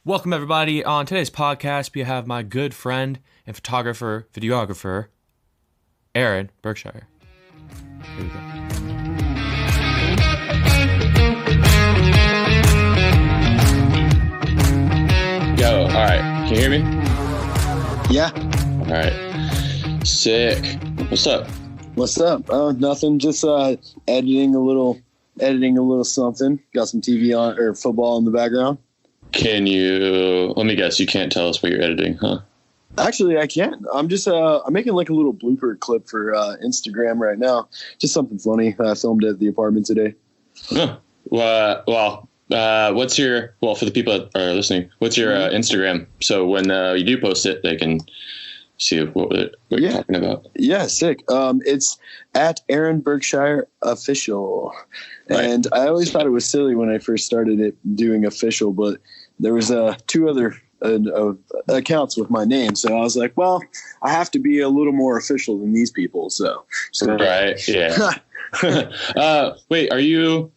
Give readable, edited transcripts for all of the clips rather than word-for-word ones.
Welcome, everybody. On today's podcast, we have my good friend and photographer, videographer, Aaron Berkshire. Here we go. Yo, all right. Can you hear me? Yeah. All right. Sick. What's up? What's up? Oh, nothing. Just editing a little something. Got some TV on or football in the background. Can you? Let me guess. You can't tell us what you're editing, huh? Actually, I can. I'm just I'm making like a little blooper clip for Instagram right now. Just something funny. I filmed at the apartment today. Huh. What's your? Well, for the people that are listening, what's your Instagram? So when you do post it, they can see what you're talking about. Yeah, sick. It's at Aaron Berkshire official, right. And I always thought it was silly when I first started it doing official, but there was two other accounts with my name, so I was like, well, I have to be a little more official than these people. So right, yeah. Wait, are you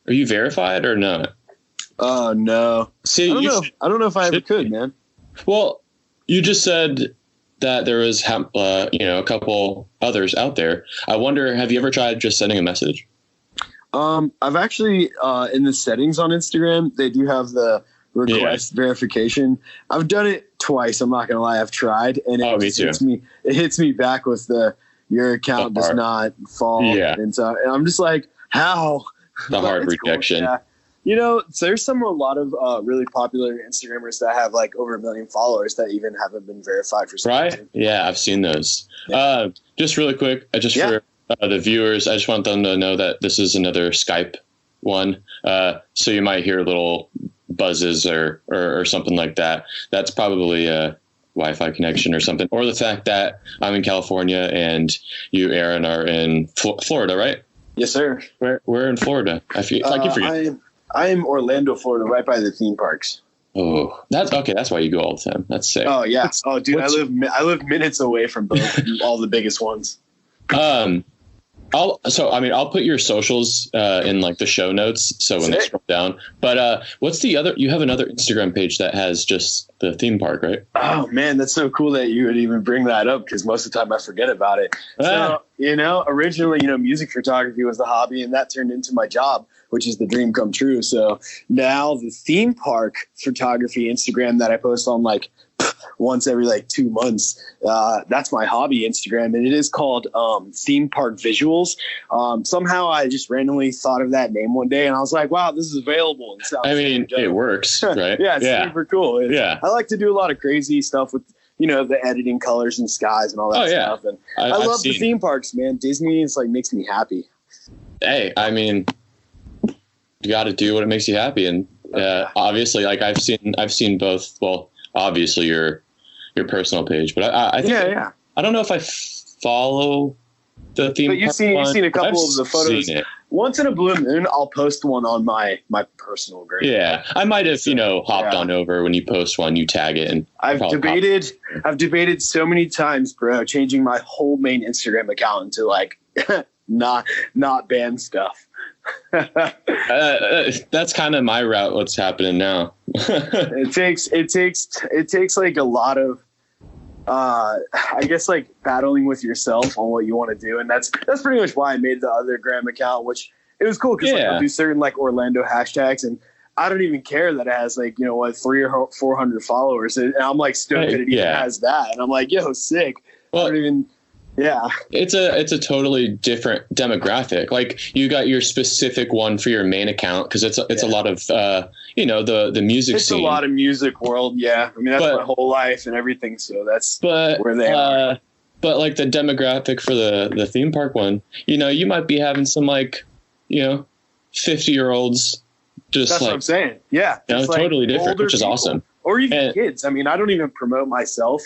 verified or not? No. See, I don't know if I ever could, man. Well, you just said that there was, a couple others out there. I wonder, have you ever tried just sending a message? I've actually, in the settings on Instagram, they do have the request verification. I've done it twice. I'm not going to lie. I've tried, and it hits me back with your account does not fall. Yeah. And I'm just like, how? The hard rejection. Cool. Yeah. So there's a lot of really popular Instagrammers that have like over 1 million followers that even haven't been verified for some reason. Yeah, I've seen those. Yeah. Just really quick, for the viewers, I just want them to know that this is another Skype one. So you might hear little buzzes or something like that. That's probably a Wi-Fi connection or something. Or the fact that I'm in California and you, Aaron, are in Florida, right? Yes, sir. Where in Florida? I keep forgetting. I am Orlando, Florida, right by the theme parks. Oh, that's okay. That's why you go all the time. That's sick. Oh yeah. Oh, dude, I live minutes away from both all the biggest ones. I'll put your socials in like the show notes. So when they scroll down, but what's the other? You have another Instagram page that has just the theme park, right? Oh man, that's so cool that you would even bring that up because most of the time I forget about it. So originally, music photography was the hobby, and that turned into my job, which is the dream come true. So now the theme park photography Instagram that I post on like once every 2 months, that's my hobby Instagram, and it is called Theme Park Visuals. Somehow I just randomly thought of that name one day, and I was like, wow, this is available. And it works, right? Yeah, it's super cool. I like to do a lot of crazy stuff with the editing colors and skies and all that stuff. And I love the theme parks, man. Disney is makes me happy. Hey, I mean, you got to do what it makes you happy, and obviously, I've seen both. Well, obviously your personal page, but I think I don't know if I follow the theme. But you've seen a couple of the photos. Once in a blue moon, I'll post one on my personal gram. Yeah, I might have hopped on over when you post one, you tag it, and I've debated so many times, bro, changing my whole main Instagram account to not ban stuff. That's kind of my route. What's happening now? It takes like a lot of I guess battling with yourself on what you want to do, and that's pretty much why I made the other gram account, which it was cool because I'll do certain Orlando hashtags, and I don't even care that it has 300 or 400 followers, and I'm stoked that it even has that, and I'm like, yo, sick. Well, I don't even. Yeah, it's a totally different demographic. You got your specific one for your main account because it's a lot of the music scene. It's a lot of music world. Yeah, I mean that's my whole life and everything. So that's where they are. But the demographic for the theme park one, you might be having some 50-year-olds just that's what I'm saying. Yeah, it's totally different, which is awesome. Or even kids. I mean, I don't even promote myself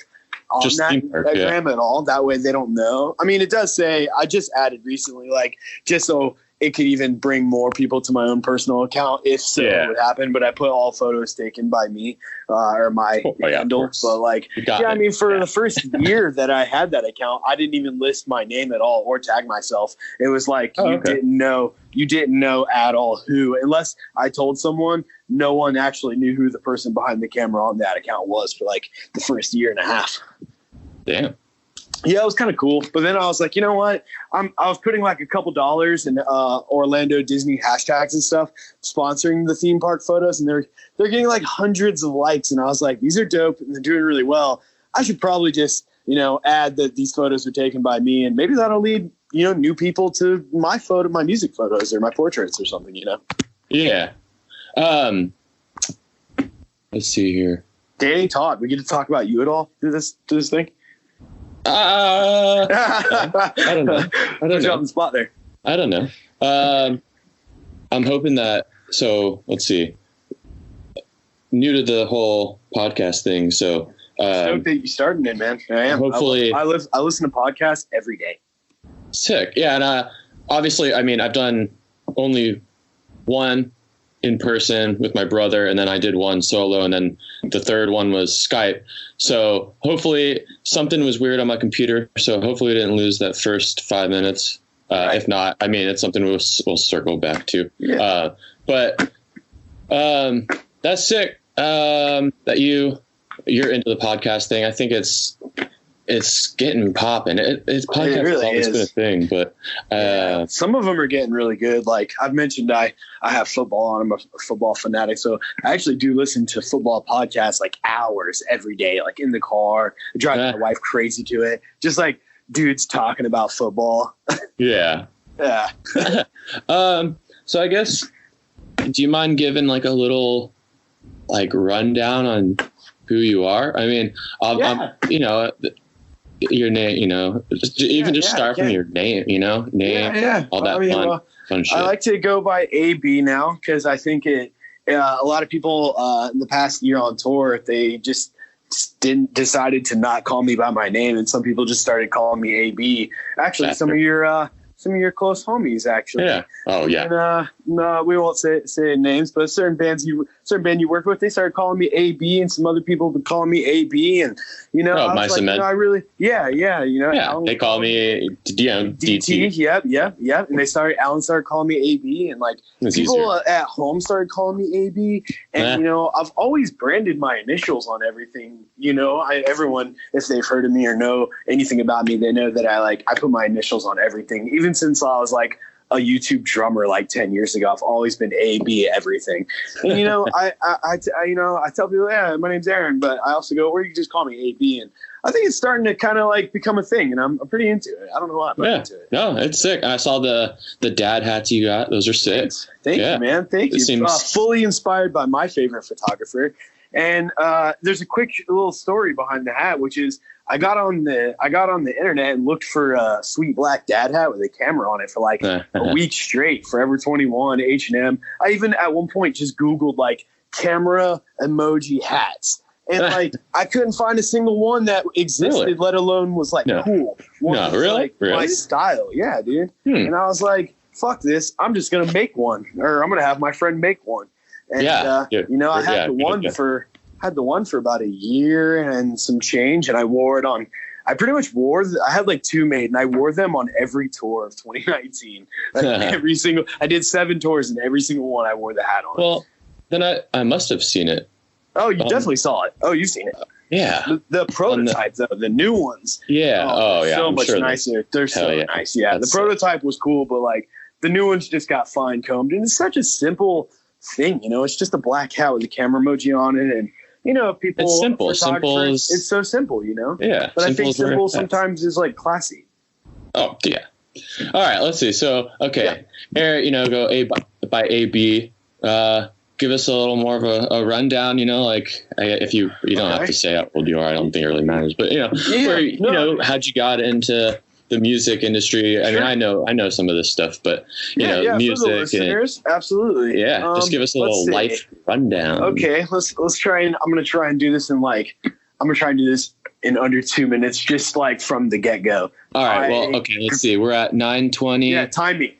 on that gram at all. That way they don't know. I mean, it does say, I just added recently, just so it could even bring more people to my own personal account if so it would happen. But I put all photos taken by me or my handle. But like, I mean, for the first year that I had that account, I didn't even list my name at all or tag myself. It was like you didn't know at all who, unless I told someone. No one actually knew who the person behind the camera on that account was for like the first year and a half. Damn. Yeah, it was kind of cool. But then I was like, you know what? I was putting like a couple dollars in Orlando Disney hashtags and stuff, sponsoring the theme park photos, and they're getting like hundreds of likes. And I was like, these are dope and they're doing really well. I should probably just, add that these photos are taken by me, and maybe that'll lead, new people to my music photos or my portraits or something, Yeah. Let's see here. Danny Todd, we get to talk about you at all through this thing? I don't know. Put you on the spot there. I don't know. I'm hoping that. So let's see. New to the whole podcast thing, so stoked that you started it, man. I am. Hopefully, I listen to podcasts every day. Sick, yeah, and obviously, I mean, I've done only one in person with my brother, and then I did one solo, and then the third one was Skype. So hopefully something was weird on my computer. So hopefully I didn't lose that first 5 minutes. Right. If not, I mean, it's something we'll circle back to. Yeah. But that's sick. That you're into the podcast thing. I think it's getting popping. It's podcast really has always been a thing, but some of them are getting really good. Like I've mentioned, I have football on. I'm a football fanatic, so I actually do listen to football podcasts like hours every day, like in the car. I drive my wife crazy to it. Just like dudes talking about football. Yeah. Yeah. So I guess, do you mind giving like a little like rundown on who you are? I mean, your name, just start from your name, all that fun shit. I like to go by AB now because I think a lot of people in the past year on tour, they just decided to not call me by my name, and some people just started calling me AB. Actually, some of your close homies, actually. Yeah. Oh, yeah. And, no, we won't say names, but certain band you work with, they started calling me AB, and some other people have been calling me AB, and I was like, I really, they call me, DT. Yep. And Alan started calling me AB, and like people at home started calling me AB, and I've always branded my initials on everything. Everyone, if they've heard of me or know anything about me, they know that I put my initials on everything, even since I was like a YouTube drummer like 10 years ago. I've always been AB everything. And, I tell people, yeah, my name's Aaron, but I also go, or you can just call me AB. And I think it's starting to kind of like become a thing, and I'm pretty into it. I don't know why, but I'm into it. No, it's sick. I saw the dad hats you got. Those are sick. Thank you, man. Thank you. Fully inspired by my favorite photographer. And there's a quick little story behind the hat, which is I got on the internet and looked for a sweet black dad hat with a camera on it for like a week straight. Forever 21, H&M. I even at one point just Googled like camera emoji hats. And like I couldn't find a single one that existed, let alone was like cool. One was, like, my style. Yeah, dude. And I was like, fuck this. I'm just gonna make one, or I'm gonna have my friend make one. And I had the one for about a year and some change, and I wore it on. I pretty much I had like two made, and I wore them on every tour of 2019. Like I did 7 tours, and every single one I wore the hat on. Well, then I must have seen it. Oh, you definitely saw it. Oh, you've seen it. Yeah. The prototype, though, the new ones. Yeah. So much nicer. They're so nice. Yeah. The prototype was cool, but like the new ones just got fine combed, and it's such a simple thing. It's just a black hat with a camera emoji on it, and people. It's simple. It's so simple, Yeah. But I think simple sometimes is like classy. Oh yeah. All right. Let's see. So Aaron, go A by AB. Give us a little more of a rundown, if you don't have to say how old you are. I don't think it really matters, but how'd you got into the music industry? I mean, I know some of this stuff, but music for the listeners, absolutely. Yeah. Just give us a little life rundown. Okay. Let's try and I'm going to try and do this in under 2 minutes, just like from the get go. All right. Let's see. We're at 9:20. Yeah. Time me.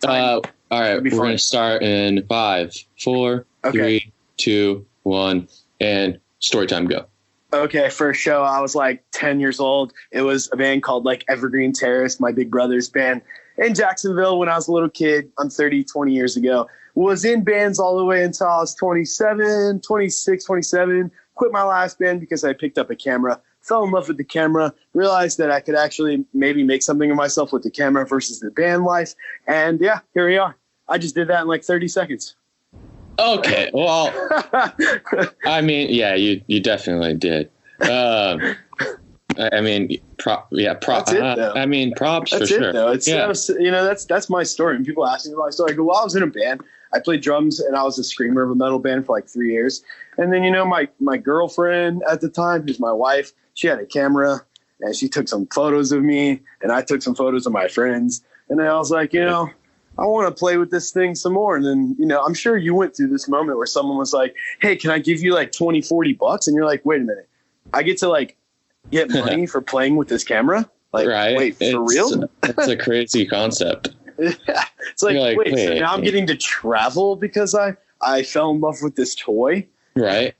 All right, we're going to start in 5, 4, 3, 2, 1, and story time, go. Okay, first show, I was like 10 years old. It was a band called like Evergreen Terrace, my big brother's band in Jacksonville when I was a little kid. I'm 30, 20 years ago. Was in bands all the way until I was 27, 26, 27. Quit my last band because I picked up a camera. Fell in love with the camera, realized that I could actually maybe make something of myself with the camera versus the band life. And yeah, here we are. I just did that in like 30 seconds. Okay. Well, I mean, yeah, you definitely did. I mean, props for sure. Though. It's that's my story. And people ask me about my story. I go, well, I was in a band. I played drums and I was a screamer of a metal band for like 3 years. And then, my girlfriend at the time, who's my wife, she had a camera and she took some photos of me and I took some photos of my friends. And then I was like, I want to play with this thing some more. And then, I'm sure you went through this moment where someone was like, hey, can I give you like $20, $40? And you're like, wait a minute, I get to like get money for playing with this camera? Like, right. Wait, for real? It's a crazy concept. Yeah. It's like, wait, so now I'm getting to travel because I fell in love with this toy? Right.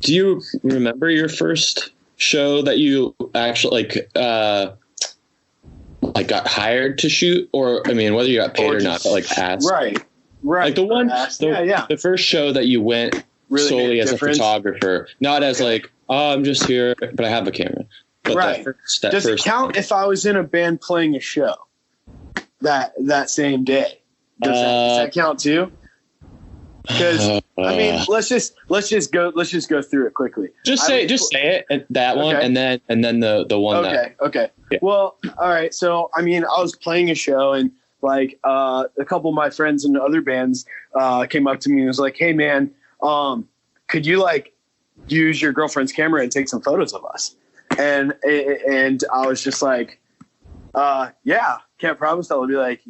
Do you remember your first show that you actually got hired to shoot, or I mean, whether you got paid or not, but like asked? Right. Like the one, the first show that you went really solely as a photographer, not as like, oh, I'm just here, but I have a camera. But right. Does it count if I was in a band playing a show that same day? Does that count too? Because I mean, let's just go through it quickly. Just say it, that one, and then the one. Okay. Yeah. Well, all right. So I mean, I was playing a show, and like a couple of my friends in other bands came up to me and was like, "Hey, man, could you like use your girlfriend's camera and take some photos of us?" And I was just like, yeah, can't promise that I'll be like,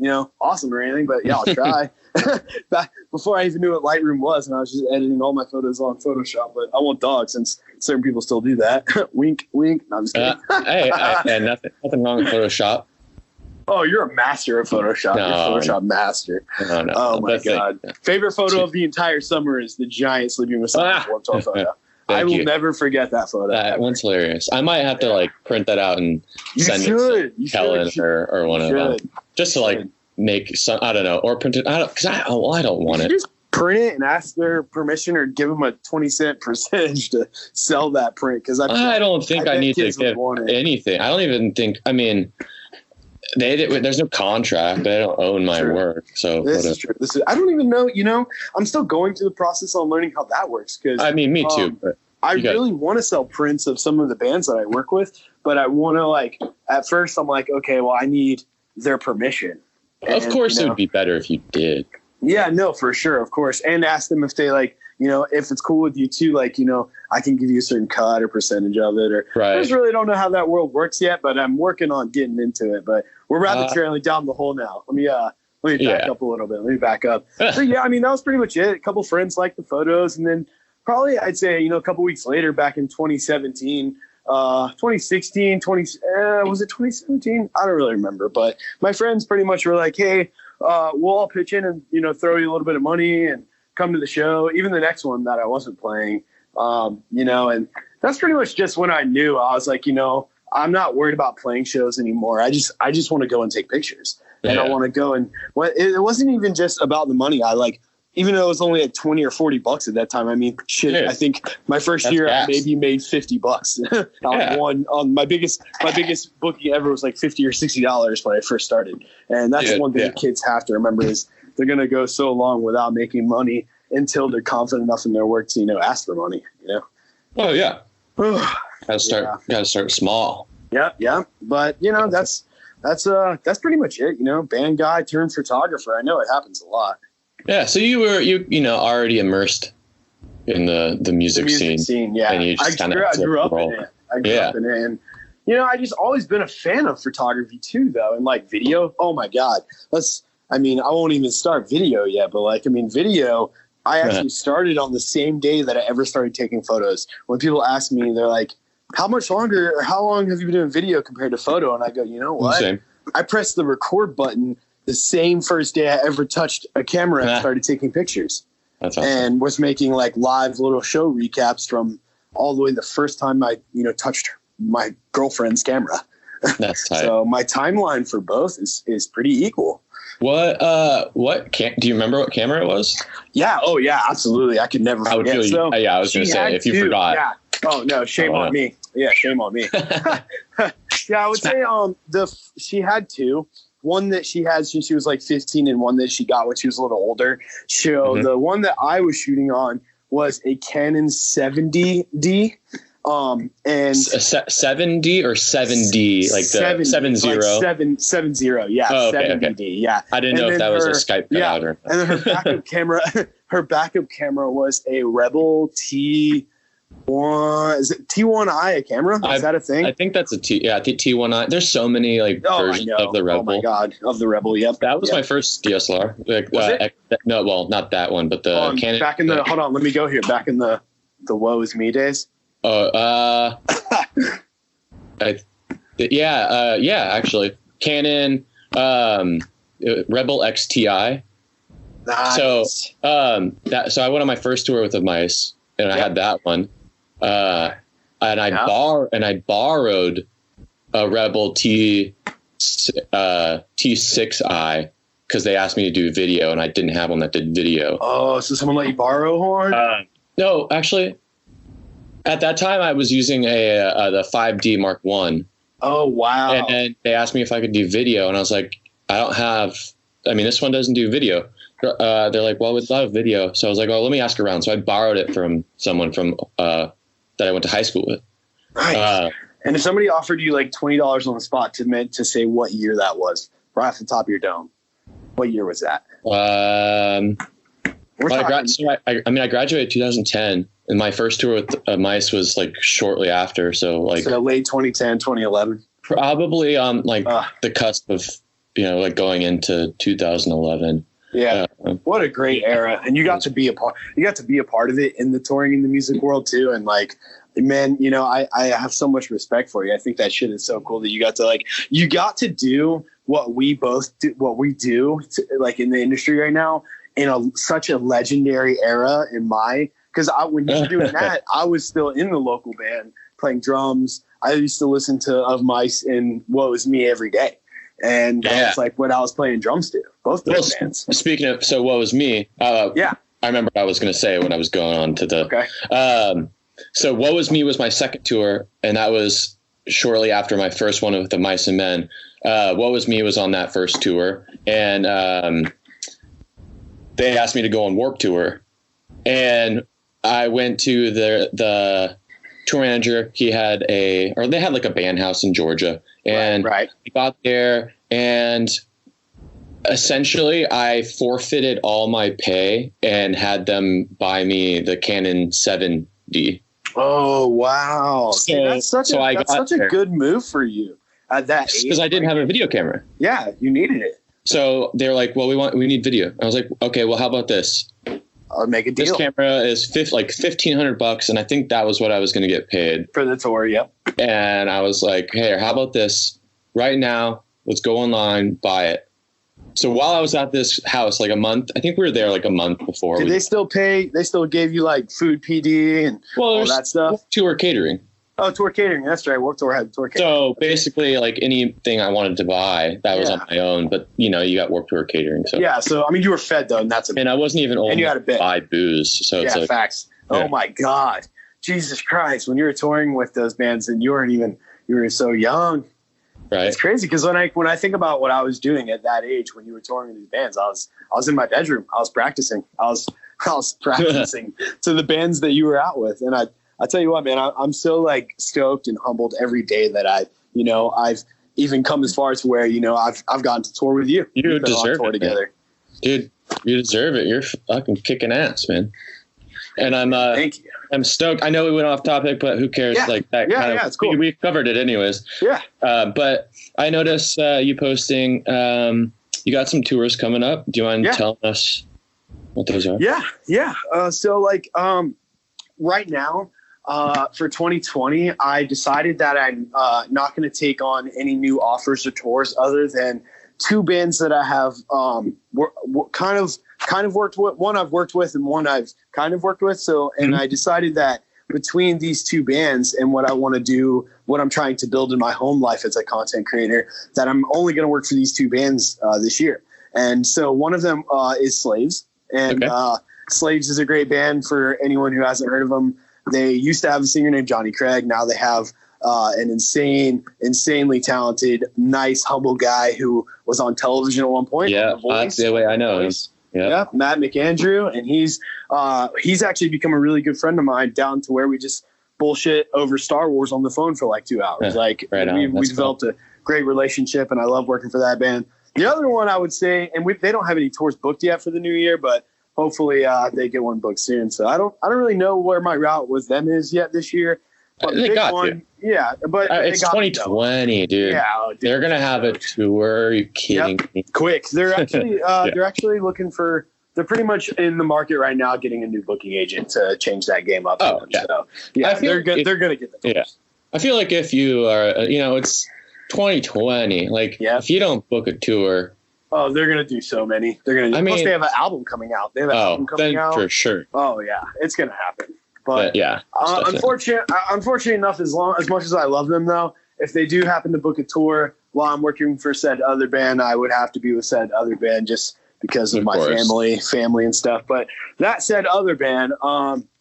awesome or anything, but yeah, I'll try. Back before I even knew what Lightroom was, and I was just editing all my photos on Photoshop, but I won't dog since certain people still do that. Wink, wink. No, I'm just kidding. Hey, nothing wrong with Photoshop. Oh, you're a master of Photoshop. You're a Photoshop master. No. Oh my God. Favorite photo of the entire summer is the giant sleeping with someone photo. I will never forget that photo. That one's hilarious. I might have to like print that out and send it to Helen or one of them, just to like make some. I don't know, or print it. I don't want it. Just print it and ask their permission, or give them a 20-cent percentage to sell that print. Because I don't think I need to give anything. I don't even think. I mean, there's no contract. They don't own my work. So this is true. I don't even know. I'm still going through the process on learning how that works. Because I mean, me too. But I really want to sell prints of some of the bands that I work with, but I want to at first I'm like, okay, well, I need their permission. Of course, it would be better if you did. Yeah, no, for sure, of course, and ask them if they if it's cool with you too, I can give you a certain cut or percentage of it. Or right. I just really don't know how that world works yet, but I'm working on getting into it. But we're rather trailing down the hole now. Let me back up a little bit. Let me back up. So yeah, I mean, that was pretty much it. A couple friends liked the photos, and then probably I'd say a couple weeks later, back in 2017, 2016, was it 2017? I don't really remember, but my friends pretty much were like, hey, we'll all pitch in and throw you a little bit of money and come to the show, even the next one that I wasn't playing, and that's pretty much just when I knew. I was like, I'm not worried about playing shows anymore. I just want to go and take pictures, and I want to go and it wasn't even just about the money. Even though it was only like $20 or $40 at that time. I mean, shit. Yeah. I think my first year I maybe made $50. On my biggest booking ever was like $50 or $60 when I first started. And that's one thing kids have to remember is they're going to go so long without making money until they're confident enough in their work to ask for money. Oh yeah. Gotta start small. Yeah. But that's pretty much it. Band guy turned photographer. I know it happens a lot. Yeah, so you were already immersed in the music scene. Yeah, and you just I grew up in it. And I just always been a fan of photography too, though, and like video. Oh my God, I won't even start video yet, but video. I actually started on the same day that I ever started taking photos. When people ask me, they're like, how long have you been doing video compared to photo? And I go, you know what? Same. I pressed the record button the same first day I ever touched a camera and started taking pictures. That's awesome. And was making like live little show recaps from all the way the first time I, touched my girlfriend's camera. That's tight. So my timeline for both is pretty equal. What do you remember what camera it was? Yeah. Oh yeah, absolutely. I could never forget. I was going to say, if you forgot. Yeah. Oh no, shame on me. Yeah, shame on me. Yeah, I would say she had two. One that she had since she was like 15 and one that she got when she was a little older. So the one that I was shooting on was a Canon 70D. And a 7D or 7D, like the 70? Like 70, yeah. Oh, okay, 70D, okay. yeah. I didn't know if that was a Skype cutout or not. And then her backup camera was a Rebel T1. Is it T1i a camera? Is that a thing? I think that's a T1i. There's so many versions of the Rebel. Oh my God, of the Rebel. Yep. That was my first DSLR. No, well, not that one, but the Canon. Back in the hold on, let me go here. Back in the woe is me days. Actually, Canon Rebel XTI. Nice. So I went on my first tour with a mice, and I had that one. And I borrowed a Rebel T6i because they asked me to do video, and I didn't have one that did video. Oh, so someone let you borrow one? No, actually. At that time, I was using the 5D Mark I. Oh, wow. And they asked me if I could do video, and I was like, this one doesn't do video. They're like, well, we'd love video. So I was like, well, let me ask around. So I borrowed it from someone that I went to high school with. Nice. And if somebody offered you like $20 on the spot to say what year that was, right off the top of your dome, what year was that? I graduated 2010. And my first tour with mice was like shortly after. So late 2010, 2011. Probably on the cusp of, going into 2011. Yeah. What a great era. And you got to be a part of it in the touring in the music world too. And man, I have so much respect for you. I think that shit is so cool that you got to do what we do in the industry right now in such a legendary era because when you were doing that, I was still in the local band playing drums. I used to listen to Of Mice and What Was Me every day. And that was what I was playing drums to, both those bands. Speaking of, so What Was Me? I remember what I was going to say when I was going on to the... Okay. So What Was Me was my second tour, and that was shortly after my first one with the Mice and Men. What Was Me was on that first tour, and they asked me to go on Warped Tour. And I went to the tour manager. They had a band house in Georgia, and we got there, and essentially I forfeited all my pay and had them buy me the Canon 7D. Oh wow! That's such a good move for you at that age, because I didn't have a video camera. Yeah, you needed it. So they're like, "Well, we need video." I was like, "Okay, well, how about this? I'll make a deal. This camera is $1,500, and I think that was what I was going to get paid for the tour." Yep. And I was like, "Hey, how about this? Right now, let's go online, buy it." So while I was at this house, a month, I think we were there a month before. Did they still pay? They still gave you food PD and all that stuff? Tour catering. Oh, tour catering. That's right. Warped Tour had tour catering. So basically, anything I wanted to buy, that was on my own. But you got Warped Tour catering. So yeah. So you were fed though, and and I wasn't even old. And you had a bit. To buy booze. So it's facts. Yeah. Oh my God, Jesus Christ! When you were touring with those bands, and you were so young. Right. It's crazy because when I think about what I was doing at that age when you were touring with these bands, I was in my bedroom. I was practicing. I was practicing to the bands that you were out with, and I tell you what, man, I'm so stoked and humbled every day that I've even come as far as where I've gotten to tour with you. You deserve it, together, dude. You deserve it. You're fucking kicking ass, man. And I'm thank you. I'm stoked. I know we went off topic, but who cares? Yeah. It's cool. We covered it anyways. Yeah. But I noticed you posting. You got some tours coming up. Do you mind telling us what those are? Yeah. So right now, For 2020, I decided that I'm not going to take on any new offers or tours other than two bands that I have kind of worked with. One I've worked with and one I've kind of worked with. So, and I decided that between these two bands and what I want to do, what I'm trying to build in my home life as a content creator, that I'm only going to work for these two bands this year. And so one of them is Slaves. And Slaves is a great band for anyone who hasn't heard of them. They used to have a singer named Johnny Craig. Now they have an insanely talented, nice, humble guy who was on television at one point. Yeah, that's the way I know him. Yeah, Matt McAndrew, and he's actually become a really good friend of mine, down to where we just bullshit over Star Wars on the phone for like 2 hours. We developed a great relationship, and I love working for that band. The other one I would say, and they don't have any tours booked yet for the new year, but hopefully they get one booked soon. So I don't really know where my route with them is yet this year. But they got one, yeah, but it's 2020, dude. Yeah, dude. They're gonna have a tour. Are you kidding me? Quick. They're actually they're actually looking for. They're pretty much in the market right now, getting a new booking agent to change that game up. Oh, yeah. So yeah, they're gonna get the tours. Yeah, I feel like if you are, it's 2020. Like, if you don't book a tour. Oh, they're gonna do so many. Plus, they have an album coming out. They have an album coming out for sure. Oh yeah, it's gonna happen. But yeah, unfortunately enough, as much as I love them, though, if they do happen to book a tour while I'm working for said other band, I would have to be with said other band just because of my family and stuff. But that said other band,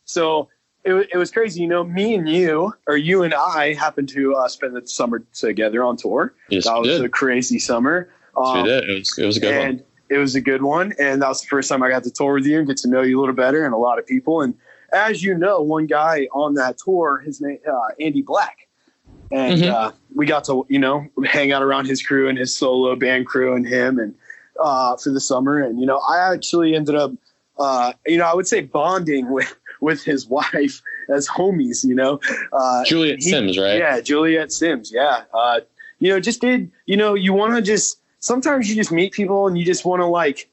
so it was crazy. Me and you and I happened to spend the summer together on tour. Yes, that was a crazy summer. We did. It was a good one. It was a good one, and that was the first time I got to tour with you and get to know you a little better and a lot of people. And as you know, one guy on that tour, his name Andy Black, and we got to hang out around his crew and his solo band crew and him and for the summer. And I actually ended up I would say bonding with his wife as homies. Juliet Sims, right? Yeah, Juliet Sims. Yeah, just did you want to just sometimes you just meet people and you just want to like.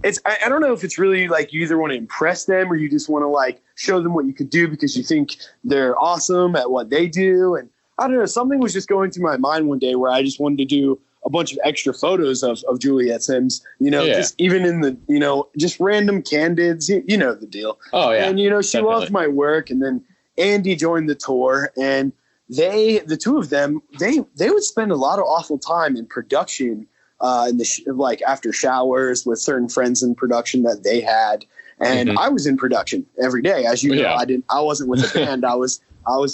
I don't know if it's really like you either want to impress them or you just want to like show them what you could do because you think they're awesome at what they do. And I don't know, something was just going through my mind one day where I just wanted to do a bunch of extra photos of Juliet Sims, just even in the, just random candids, you know the deal. Oh yeah. And, she definitely loved my work. And then Andy joined the tour and the two of them, they would spend a lot of awful time in production in the after showers with certain friends in production that they had, and I was in production every day. As you know, I wasn't with the band. I was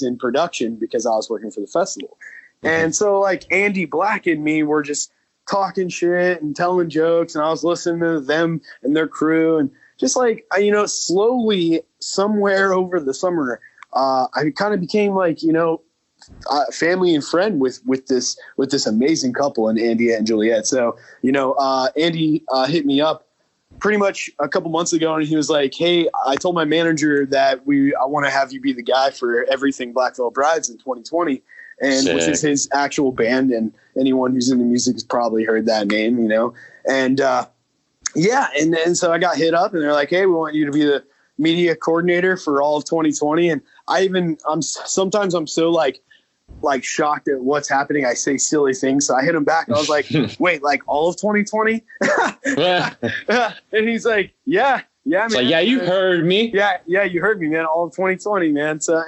in production because I was working for the festival, and so like Andy Black and me were just talking shit and telling jokes, and I was listening to them and their crew, and just like slowly somewhere over the summer, I kind of became like family and friend with this amazing couple and Andy and Juliet. So, Andy hit me up pretty much a couple months ago and he was like, hey, I told my manager that I want to have you be the guy for everything Black Veil Brides in 2020. And which is his actual band. And anyone who's into music has probably heard that name, and and so I got hit up and they're like, hey, we want you to be the media coordinator for all of 2020. And sometimes I'm so like shocked at what's happening. I say silly things. So I hit him back. I was like, wait, like all of 2020? And he's like, yeah, man. It's like, yeah, you heard me. Yeah, you heard me, man. All of 2020, man. So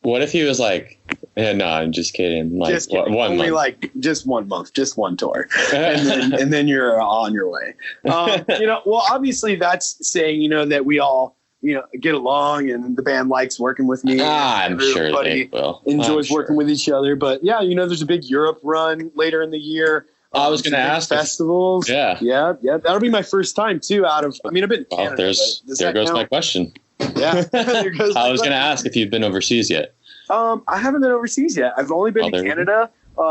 what if he was like, yeah, no, I'm just kidding. Like just kidding. Only month. Like just 1 month, just one tour. and then you're on your way. Well, obviously that's saying, that we all, get along and the band likes working with me. I'm sure they will. Enjoys working with each other. But yeah, there's a big Europe run later in the year. I was going to ask festivals. Yeah. That'll be my first time too. I've been in Canada. There goes my question. Yeah. I was going to ask if you've been overseas yet. I haven't been overseas yet. I've only been to Canada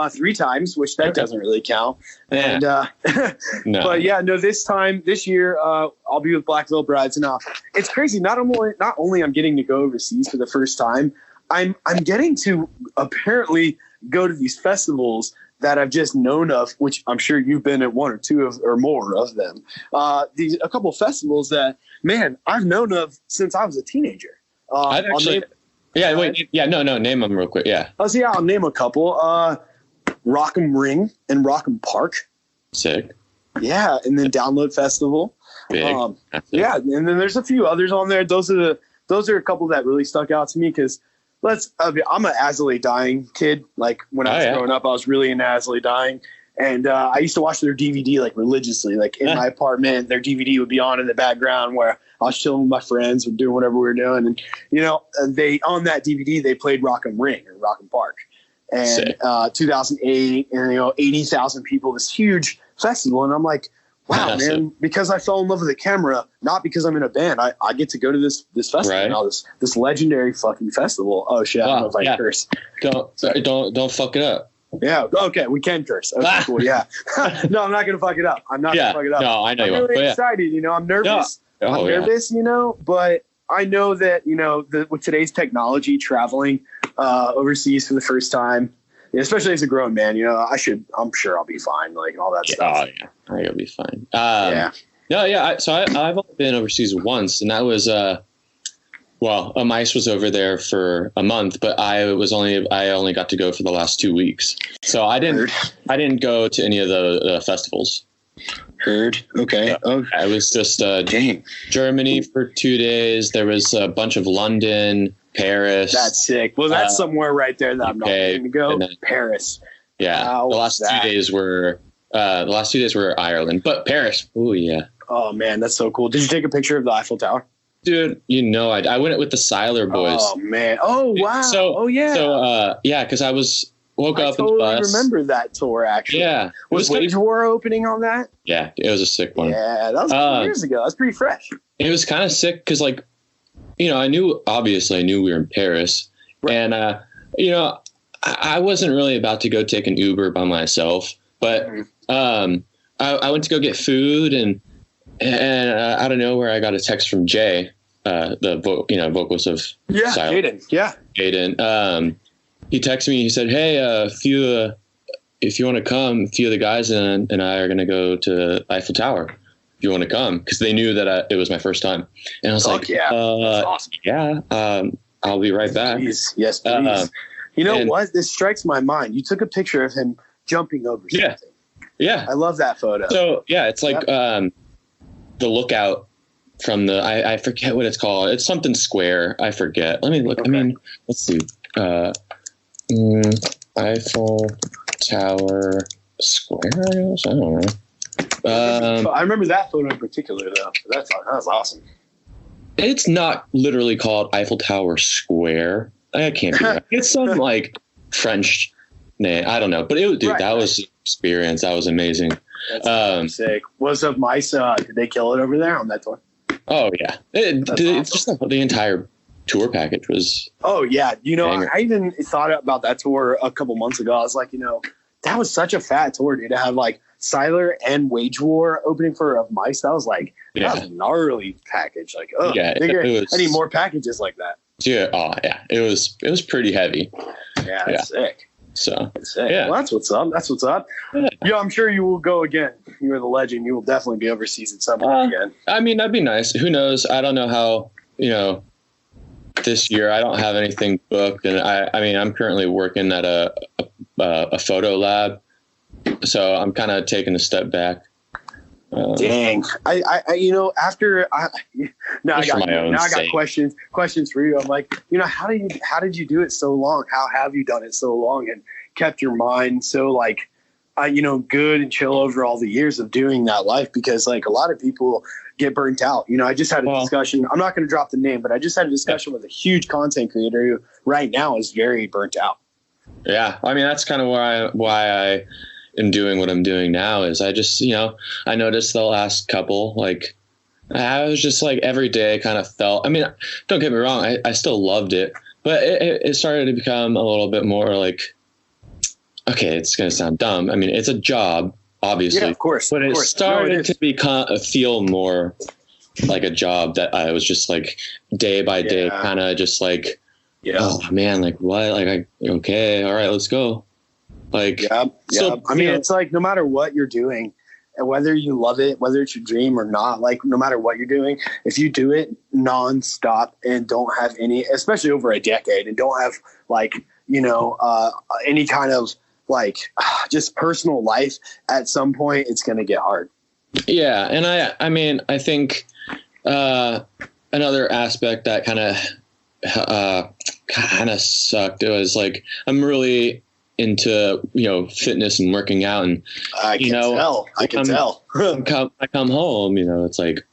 3 times, which that doesn't really count. And no. But yeah, no, this year I'll be with Black Veil Brides. Now it's crazy. Not only I'm getting to go overseas for the first time, I'm getting to apparently go to these festivals that I've just known of, which I'm sure you've been at 1 or 2 or more of them. A couple of festivals that, man, I've known of since I was a teenager. I've actually, name them real quick. Yeah. I'll name a couple. Rock'em Ring and Rock'em Park. Sick. Yeah, and then Download Festival. Big. And then there's a few others on there. Those are a couple that really stuck out to me because I'm an Azalea Dying kid. Like when I was growing up, I was really into Azalea Dying. And I used to watch their DVD like religiously. Like in my apartment, their DVD would be on in the background where I was chilling with my friends and doing whatever we were doing. And they on that DVD they played Rock'em Ring or Rock'em Park, and 2008, and 80,000 people, this huge festival. And I'm like, wow, man, because I fell in love with the camera, not because I'm in a band. I get to go to this festival now, this legendary fucking festival. Oh shit, I don't know if I can curse. Don't fuck it up. Yeah. Okay. We can curse. Okay. Cool. Yeah. No, I'm not gonna fuck it up. I'm not gonna fuck it up. No, I know I'm really excited. I'm nervous. I'm nervous. But I know that with today's technology, traveling overseas for the first time, especially as a grown man, I'm sure I'll be fine. Like all that stuff. Oh yeah, I'll be fine. So I've only been overseas once, and that was Mice was over there for a month, but I only got to go for the last 2 weeks. So I didn't go to any of the festivals. Heard. Okay. I was just Germany for 2 days. There was a bunch of London, Paris. That's sick. Well, that's somewhere right there that I'm not going to go. Paris. Yeah. The last 2 days were Ireland, but Paris. Oh yeah. Oh man, that's so cool. Did you take a picture of the Eiffel Tower? Dude, I went with the Seiler boys. Oh man! Oh wow! Because I woke up in the bus. I remember that tour actually. Yeah, was Wage War opening on that? Yeah, it was a sick one. Yeah, that was 2 years ago. That's pretty fresh. It was kind of sick because, I knew we were in Paris, and I wasn't really about to go take an Uber by myself, but I went to go get food and out of nowhere I got a text from Jay. The vocalist of Jaden. Yeah. Jaden. He texted me. He said, "Hey, if you want to come, a few of the guys and I are going to go to Eiffel Tower. If you want to come," because they knew that it was my first time. And I was like, "Yeah, that's awesome. Yeah, I'll be right back." Please. Yes, please. What? This strikes my mind. You took a picture of him jumping over something. Yeah. I love that photo. So it's like the lookout from the I forget what it's called. It's something square. I forget. Let me look. Okay. I mean, let's see. Eiffel Tower Square, I guess. I don't know. I remember that photo in particular, though. That's awesome. It's not literally called Eiffel Tower Square. I can't be right. It's some French name. I don't know. But that was an experience. That was amazing. That's sick. What's up, Mice? Did they kill it over there on that tour? Oh yeah, it's just the entire tour package was. Oh yeah, I even thought about that tour a couple months ago. I was like, that was such a fat tour, dude. To have Seiler and Wage War opening for Mice, that was that was a gnarly package. I need more packages like that. Yeah, it was pretty heavy. Yeah, that's sick. So well, that's what's up. Yeah, I'm sure you will go again. You are the legend. You will definitely be overseas at some point again. I mean, that'd be nice. Who knows? I don't know how. This year I don't have anything booked, and I'm currently working at a photo lab, so I'm kind of taking a step back. Dang, I got questions for you. I'm like, how did you do it so long? How have you done it so long and kept your mind so good and chill over all the years of doing that life? Because a lot of people get burnt out. I just had a discussion. I'm not going to drop the name, but I just had a discussion with a huge content creator who right now is very burnt out. Yeah, I mean that's kind of why I am doing what I'm doing now. Is I just I noticed the last couple I was just every day kind of felt. I mean, don't get me wrong, I still loved it, but it started to become a little bit more okay, it's going to sound dumb. I mean, it's a job, obviously. Yeah, of course. But it started to feel more like a job that I was just day by day kind of just oh man, what? Okay, all right, let's go. I mean, it's no matter what you're doing, and whether you love it, whether it's your dream or not, like no matter what you're doing, if you do it nonstop and don't have any, especially over a decade, and don't have like, any kind of like just personal life, at some point it's going to get hard. Yeah. And I mean, I think another aspect that kind of sucked, it was like, I'm really into, fitness and working out, and I can tell. I come home, it's like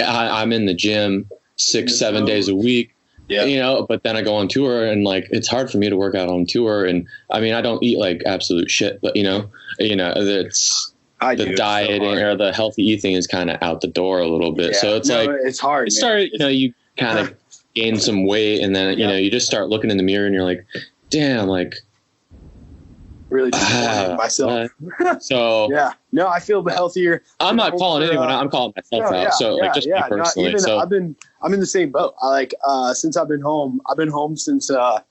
I'm in the gym 6-7 days a week. Yeah. But then I go on tour, and like, it's hard for me to work out on tour. And I mean, I don't eat like absolute shit, but it's the dieting or the healthy eating is kind of out the door a little bit. Yeah. So it's it's hard. It started, you kind of gain some weight, and then, you just start looking in the mirror and you're like, damn, like, really disappointed in myself. So yeah, no, I feel healthier. I'm not calling anyone out. I'm calling myself out. So like, just me personally. I'm in the same boat. I like, since I've been home since, the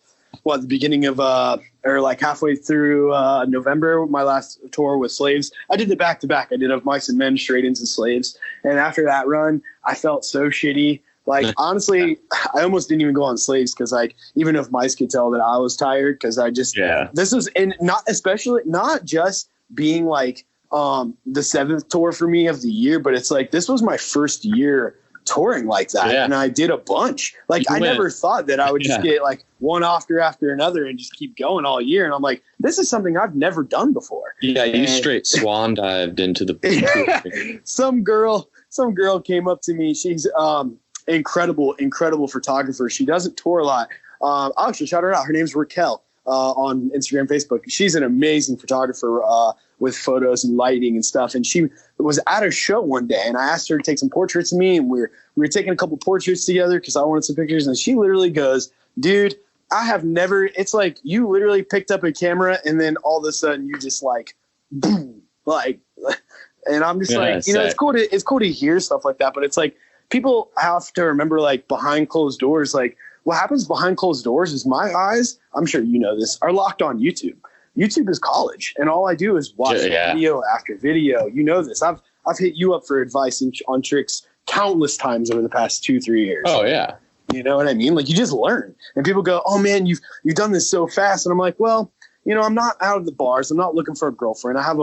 beginning of, or like halfway through, November, my last tour with Slaves. I did the back to back. I did Of Mice and Men straight into Slaves. And after that run, I felt so shitty. Like, honestly, I almost didn't even go on Slaves, because like, even if Mice could tell that I was tired, because I just, this was, and not just being like, the 7th tour for me of the year, but it's like, this was my first year touring like that. Yeah. And I did a bunch. Like, I never thought that I would just get like one after another and just keep going all year. And I'm like, this is something I've never done before. Yeah. You straight swan dived into the, some girl came up to me. She's, incredible photographer. She doesn't tour a lot. I'll actually shout her out. Her name's Raquel on Instagram, Facebook. She's an amazing photographer with photos and lighting and stuff. And she was at a show one day, and I asked her to take some portraits of me, and we were taking a couple portraits together because I wanted some pictures. And she literally goes, dude, I have never, it's like you literally picked up a camera and then all of a sudden you just like, boom, like, and I'm just like, it's cool to hear stuff like that, but it's like, people have to remember, like, behind closed doors, like, what happens behind closed doors is my eyes, I'm sure you know this, are locked on YouTube. YouTube is college, and all I do is watch video after video. You know this. I've hit you up for advice on tricks countless times over the past 2-3 years. Oh, yeah. You know what I mean? Like, you just learn. And people go, oh, man, you've done this so fast. And I'm like, well, I'm not out of the bars. I'm not looking for a girlfriend. I had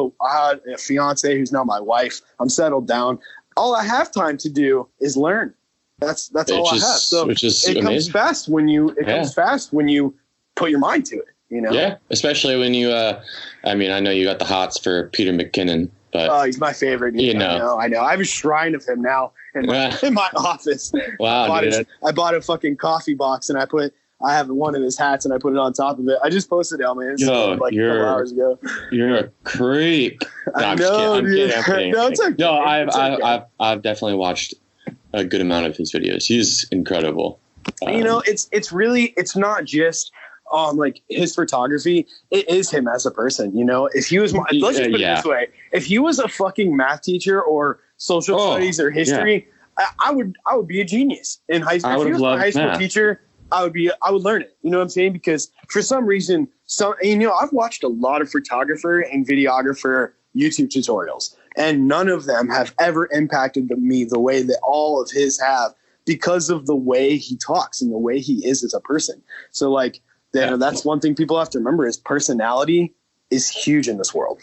a fiance who's now my wife. I'm settled down. All I have time to do is learn. That's all I have. So it comes fast when you put your mind to it, Yeah, especially when you I mean, I know you got the hots for Peter McKinnon, but he's my favorite. I know. I have a shrine of him now in my office. Wow, I bought a fucking coffee box, and I have one of his hats, and I put it on top of it. I just posted it on my Instagram like a couple hours ago. You're a creep. No, I'm kidding. No, it's okay. No, I've definitely watched a good amount of his videos. He's incredible. It's not just like his photography. It is him as a person. If he was, let's just put it this way: if he was a fucking math teacher or social studies or history, I would be a genius in high school. If he was my high school teacher, I would learn it. You know what I'm saying? Because for some reason, I've watched a lot of photographer and videographer YouTube tutorials, and none of them have ever impacted me the way that all of his have, because of the way he talks and the way he is as a person. So like, that's one thing people have to remember, is personality is huge in this world.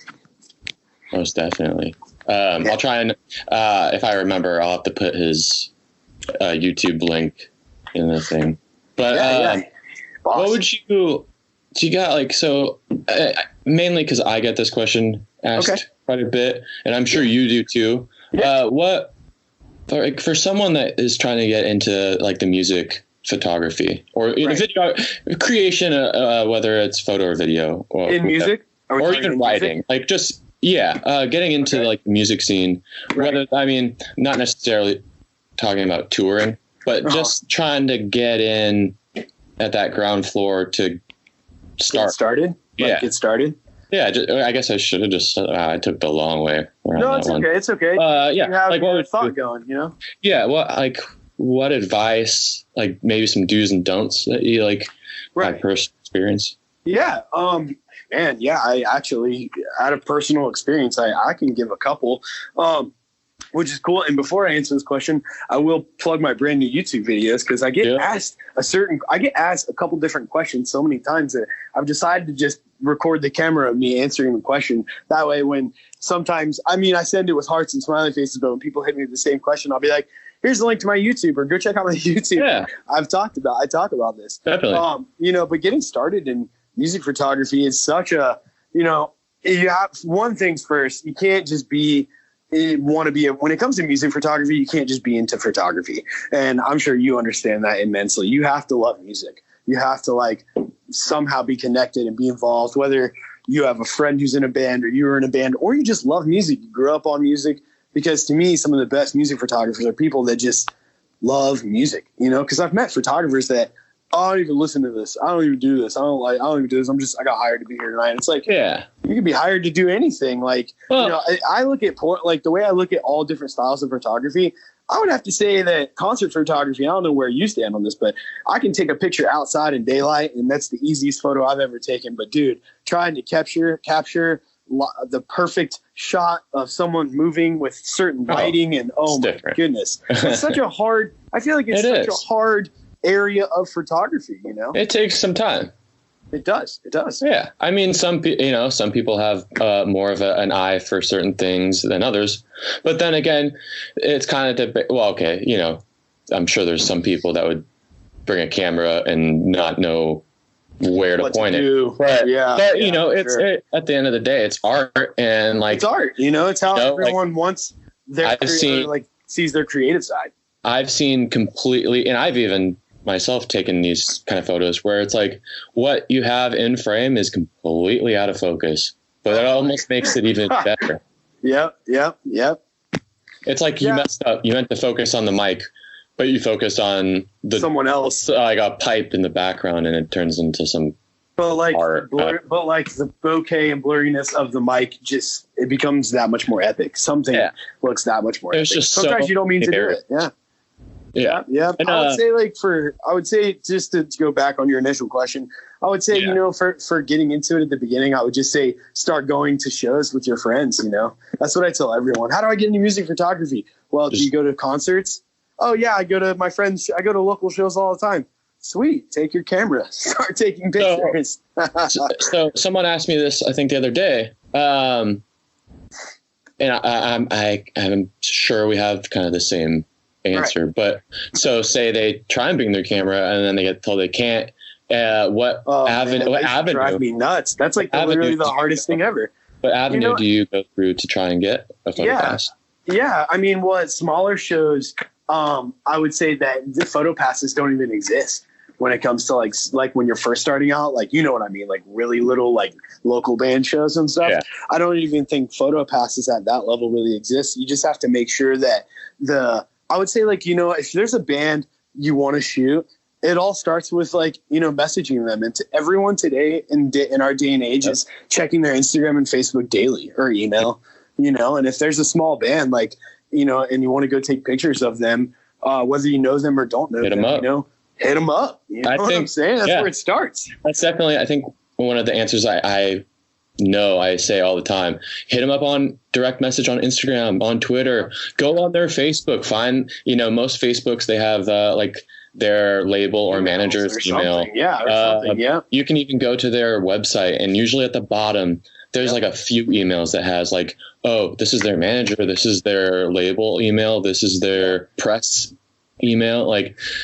Most definitely. I'll try and, if I remember, I'll have to put his YouTube link in the thing. But what would you got, like, so mainly because I get this question asked quite a bit, and I'm sure you do too. What, for someone that is trying to get into like the music photography or video creation, whether it's photo or video or in music or even writing, music? Like just, getting into like the music scene, whether, I mean, not necessarily talking about touring, but just trying to get in at that ground floor to start. Get started? Get started? Yeah, I guess I should have just, I took the long way around. No, it's okay. It's okay. You have like, what would thought going, Yeah, what advice, like maybe some do's and don'ts that you like, by personal experience? Yeah. Man, yeah, I actually, out of personal experience, I can give a couple, which is cool. And before I answer this question, I will plug my brand new YouTube videos, because I get asked a couple different questions so many times that I've decided to just record the camera of me answering the question. That way, when sometimes, I send it with hearts and smiley faces, but when people hit me with the same question, I'll be like, here's the link to my YouTube, or go check out my YouTube. Yeah. I talk about this. Definitely. But getting started in music photography is such a, you have one thing's first, you can't just when it comes to music photography, you can't just be into photography. And I'm sure you understand that immensely. You have to love music. You have to somehow be connected and be involved, whether you have a friend who's in a band, or you're in a band, or you just love music. You grew up on music. Because to me, some of the best music photographers are people that just love music, because I've met photographers that, I don't even listen to this. I don't even do this. I don't even do this. I got hired to be here tonight. It's like, yeah, you can be hired to do anything. I look at the way I look at all different styles of photography. I would have to say that concert photography, I don't know where you stand on this, but I can take a picture outside in daylight, and that's the easiest photo I've ever taken. But dude, trying to capture the perfect shot of someone moving with certain lighting and my goodness, it's such a hard, I feel like it's such a hard area of photography, It takes some time. It does. Yeah. Some people have more of an eye for certain things than others, but then again, it's kind of I'm sure there's some people that would bring a camera and not know where to point it. But at the end of the day, it's art, and it's art. It's how everyone wants their sees their creative side. I've seen completely, and I've even myself taken these kind of photos where it's what you have in frame is completely out of focus, but it almost makes it even better. Yep. It's you messed up. You meant to focus on the mic, but you focus on someone else, a pipe in the background, and it turns into some art. But the bokeh and blurriness of the mic, it becomes that much more epic. Something looks that much more epic. Just sometimes you don't mean to do it. Yeah. And, I would say just to go back on your initial question, I would say, for getting into it at the beginning, I would just say, start going to shows with your friends. That's what I tell everyone. How do I get into music photography? Well, do you go to concerts? Oh yeah, I go to local shows all the time. Sweet. Take your camera, start taking pictures. So someone asked me this, I think the other day. And I'm sure we have kind of the same answer, right. But so say they try and bring their camera and then they get told they can't. What avenue? Drive me nuts. That's literally the hardest thing ever. What avenue do you go through to try and get a photo pass? Yeah, at smaller shows, I would say that the photo passes don't even exist when it comes to like when you're first starting out, you know what I mean, really little local band shows and stuff. Yeah. I don't even think photo passes at that level really exist. You just have to make sure that I would say if there's a band you want to shoot, it all starts with messaging them. And to everyone today in our day and age is checking their Instagram and Facebook daily or email, and if there's a small band and you want to go take pictures of them, whether you know them or don't know them, hit them up. You know what I'm saying? That's where it starts. That's definitely, I think, one of the answers I know I say all the time. Hit them up on direct message on Instagram, on Twitter. Go on their Facebook. Find, most Facebooks, they have their label or manager's email. You can even go to their website, and usually at the bottom, there's a few emails that has this is their manager, this is their label email, this is their press email.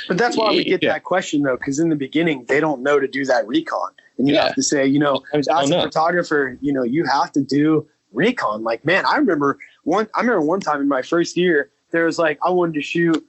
But that's why we get that question though, because in the beginning they don't know to do that recon, and you have to say, as a photographer, you have to do recon. I remember one time in my first year, there was I wanted to shoot,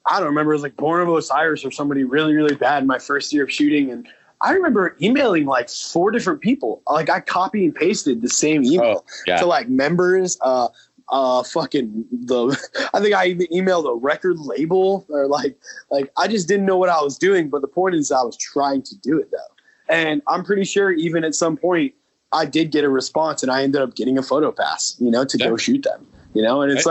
I don't remember, it was Born of Osiris or somebody really, really bad in my first year of shooting, and I remember emailing 4 different people. I copy and pasted the same email to members, I think I even emailed a record label or I just didn't know what I was doing. But the point is I was trying to do it though. And I'm pretty sure even at some point I did get a response, and I ended up getting a photo pass, to go shoot them, and it's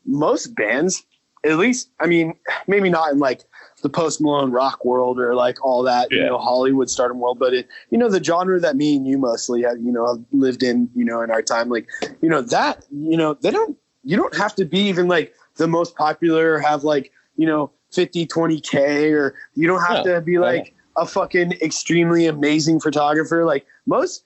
most bands at least, I mean, maybe not in like the Post Malone rock world or like all that, you know, Hollywood stardom world, but it, you know, the genre that me and you mostly have, you know, have lived in, you know, in our time, like, you know, that, you know, you don't have to be even like the most popular or have like, you know, 20K, or you don't have to be like a fucking extremely amazing photographer. Like most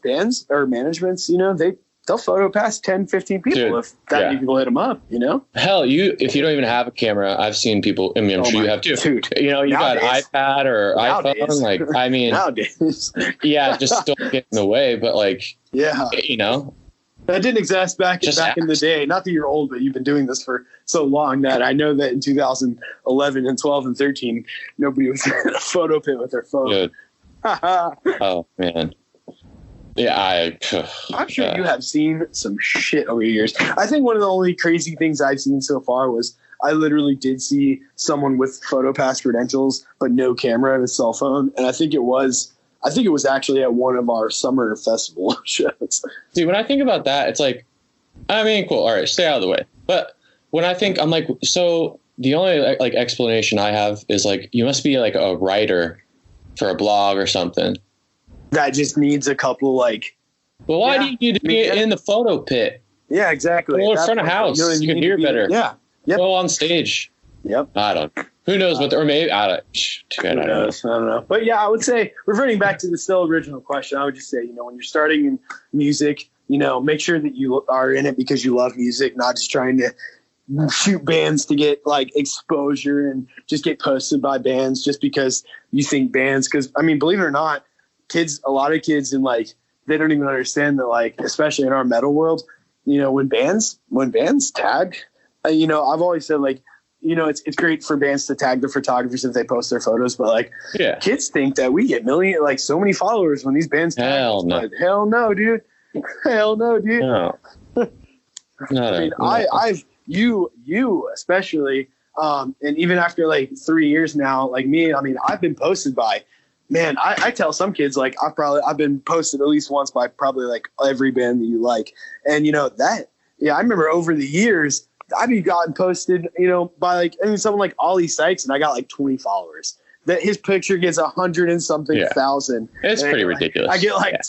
bands or managements, you know, they'll photo pass 10, 15 people. Dude, if that many people hit them up, you know? Hell, if you don't even have a camera, I've seen people, I mean, I'm sure you have too. Dude, you know, you got iPad or iPhone, like, I mean, nowadays. Just don't get in the way, but like, you know. That didn't exist back in the day. Not that you're old, but you've been doing this for so long that I know that in 2011 and 12 and 13, nobody was in a photo pit with their phone. Good. Oh, man. Yeah, I'm sure you have seen some shit over the years. I think one of the only crazy things I've seen so far was I literally did see someone with PhotoPass credentials but no camera and a cell phone, and I think it was actually at one of our summer festival shows. See, when I think about that, it's like, I mean, cool. All right, stay out of the way. But when I think, I'm like, so the only like explanation I have is like, you must be like a writer for a blog or something. That just needs a couple like. Well, why do you need to be in the photo pit? Yeah, exactly. Well, in front of house, you can hear better. Yeah. Yep. Well, on stage. Yep. I don't know. Who knows what, or maybe, I don't know. But yeah, I would say, reverting back to the still original question, I would just say, you know, when you're starting in music, you know, make sure that you are in it because you love music, not just trying to shoot bands to get like exposure and just get posted by bands just because you think bands, because I mean, believe it or not, a lot of kids in like, they don't even understand that, like, especially in our metal world, you know, when bands tag, you know, I've always said like, you know, it's great for bands to tag the photographers if they post their photos, but like kids think that we get so many followers when these bands tag us. But hell no, dude. Hell no, dude. No. I mean, you especially, and even after like 3 years now, like me, I mean, I've been posted by, man, I tell some kids like I've been posted at least once by probably like every band that you like. And you know that, I remember over the years, I've gotten posted, you know, by like, I mean, someone like Ollie Sykes, and I got like 20 followers. That his picture gets 100 and something thousand. It's pretty ridiculous. I get like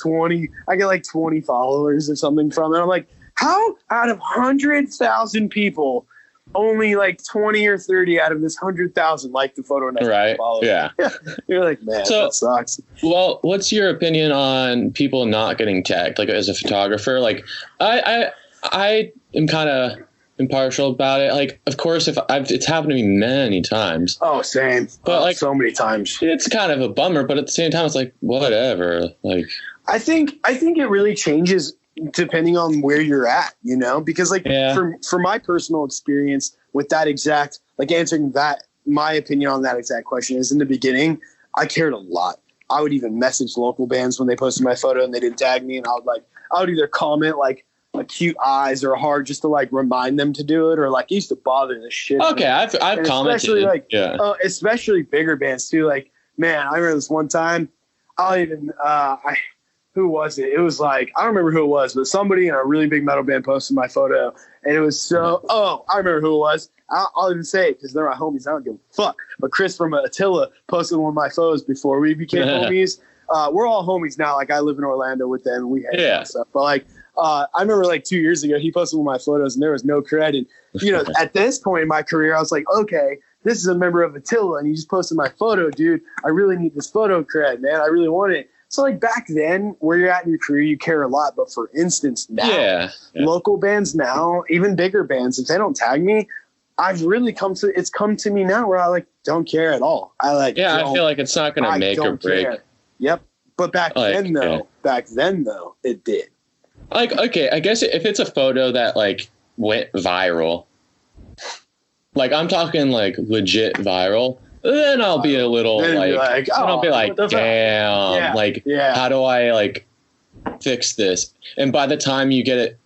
20 followers or something from it. I'm like, how out of 100,000 people, only like 20 or 30 out of this 100,000 like the photo and follow. Yeah. You're like, man, that sucks. Well, what's your opinion on people not getting tagged? Like as a photographer, like I am kind of impartial about it. Like, of course, it's happened to me many times. Oh, same. But like so many times, it's kind of a bummer. But at the same time, it's like whatever. Like, I think it really changes depending on where you're at, you know, because like for my personal experience with that exact, like answering that, my opinion on that exact question is in the beginning, I cared a lot. I would even message local bands when they posted my photo and they didn't tag me, and I would either comment like a cute eyes or a heart just to like remind them to do it, or like it used to bother the shit. Okay, I've commented. Especially like especially bigger bands too. Like, man, I remember this one time. Who was it? It was like, I don't remember who it was, but somebody in a really big metal band posted my photo, and it was so. Oh, I remember who it was. I'll even say it because they're my homies. I don't give a fuck. But Chris from Attila posted one of my photos before we became homies. We're all homies now. Like, I live in Orlando with them, and we hang out and stuff. But like, I remember like 2 years ago, he posted one of my photos, and there was no cred. And you know, at this point in my career, I was like, okay, this is a member of Attila, and he just posted my photo, dude. I really need this photo cred, man. I really want it. So like back then, where you're at in your career, you care a lot. But for instance, now, local bands now, even bigger bands, if they don't tag me, I've really come to me now where I like don't care at all. I feel like it's not going to make or break. Care. Yep. But back then though, it did. Like, okay, I guess if it's a photo that like went viral, like I'm talking like legit viral, then I'll be a little I'll be like, damn, how do I like fix this? And by the time you get it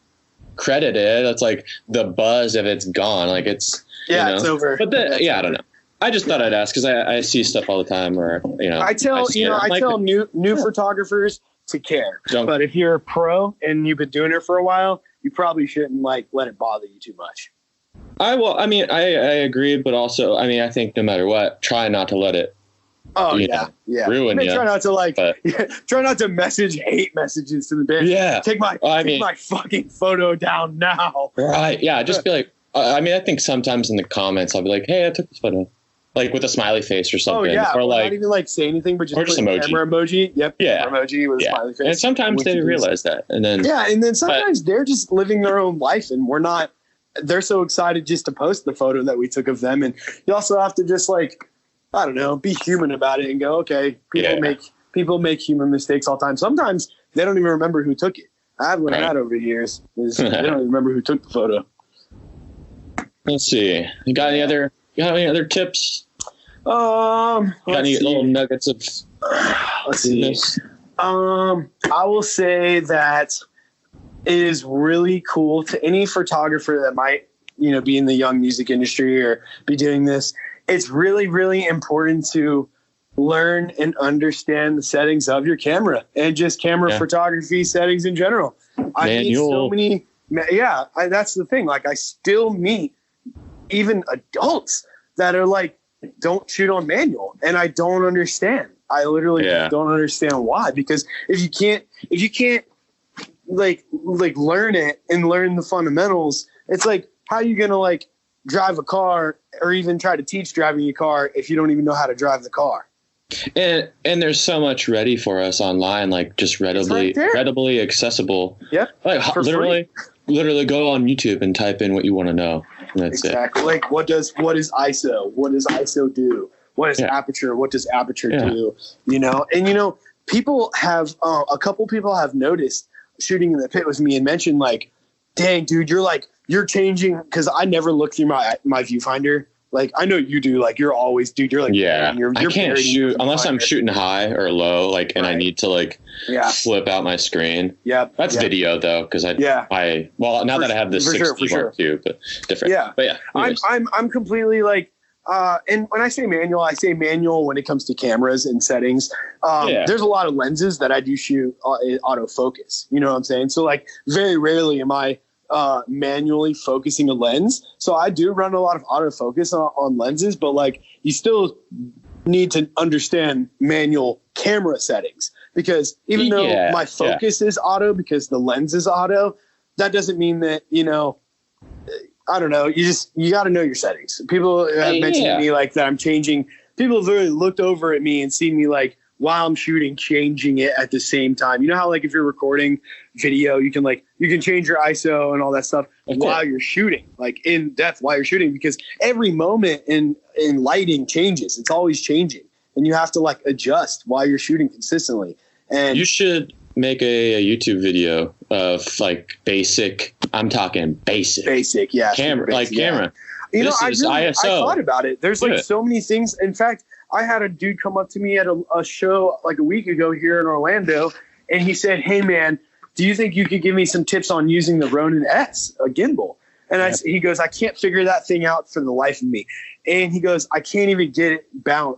credited, it's like the buzz of it's gone. Like it's, it's over. But then, I don't know. I just thought I'd ask because I see stuff all the time where, you know, I tell new photographers to care. But if you're a pro and you've been doing it for a while, you probably shouldn't like let it bother you too much. I agree, but also, I mean, I think no matter what, try not to let it. Oh yeah. Ruin you. Try not to try not to message hate messages to the band. Yeah. Take my fucking photo down now. Right. Yeah. Just be like, I mean, I think sometimes in the comments I'll be like, hey, I took this photo, like with a smiley face or something. Oh yeah. Or like not even like say anything, but just put emoji. Camera emoji. Yep. Yeah. Camera emoji with a smiley face. And sometimes they realize that, and then sometimes they're just living their own life, and we're not. They're so excited just to post the photo that we took of them, and you also have to just like, I don't know, be human about it and go, okay, people make human mistakes all the time. Sometimes they don't even remember who took it. I've learned that over the years. They don't even remember who took the photo. Let's see. You got any other tips? Got any little nuggets of? Let's see. I will say that it is really cool to any photographer that might, be in the young music industry or be doing this. It's really, really important to learn and understand the settings of your camera and just camera photography settings in general. I meet so many. Yeah, that's the thing. Like, I still meet even adults that are like, don't shoot on manual, and I don't understand. I literally don't understand why. Because if you can't like learn it and learn the fundamentals, it's like, how are you gonna like drive a car or even try to teach driving a car if you don't even know how to drive the car? And there's so much ready for us online, like just readily accessible. Yep. Like literally go on YouTube and type in what you want to know. That's exactly. Like what is ISO? What does ISO do? What is aperture? What does aperture do? And people have a couple people have noticed shooting in the pit with me and mentioned like, dang, dude, you're changing, because I never look through my viewfinder. Like, I know you do. Like, you're always, dude. You're like, you're I can't shoot unless I'm shooting high or low. Like, and I need to like flip out my screen. Yeah, that's video though, because now that I have this 61 too, but different. Yeah, but yeah, I'm completely like, and when I say manual when it comes to cameras and settings. There's a lot of lenses that I do shoot autofocus. You know what I'm saying? So like, very rarely am I manually focusing a lens. So I do run a lot of autofocus on lenses, but like, you still need to understand manual camera settings, because even though my focus is auto because the lens is auto, that doesn't mean that, I don't know. You got to know your settings. People have mentioned to me like that I'm changing. People have really looked over at me and seen me like, while I'm shooting, changing it at the same time. You know how like if you're recording video, you can change your ISO and all that stuff while you're shooting, like in depth while you're shooting, because every moment in lighting changes. It's always changing, and you have to like adjust while you're shooting consistently. And you should make a YouTube video of like basic. I'm talking basic, camera, basic, camera. I thought about it. There's like so many things. In fact, I had a dude come up to me at a show like a week ago here in Orlando, and he said, "Hey man, do you think you could give me some tips on using the Ronin S, a gimbal?" And he goes, "I can't figure that thing out for the life of me." And he goes, "I can't even get it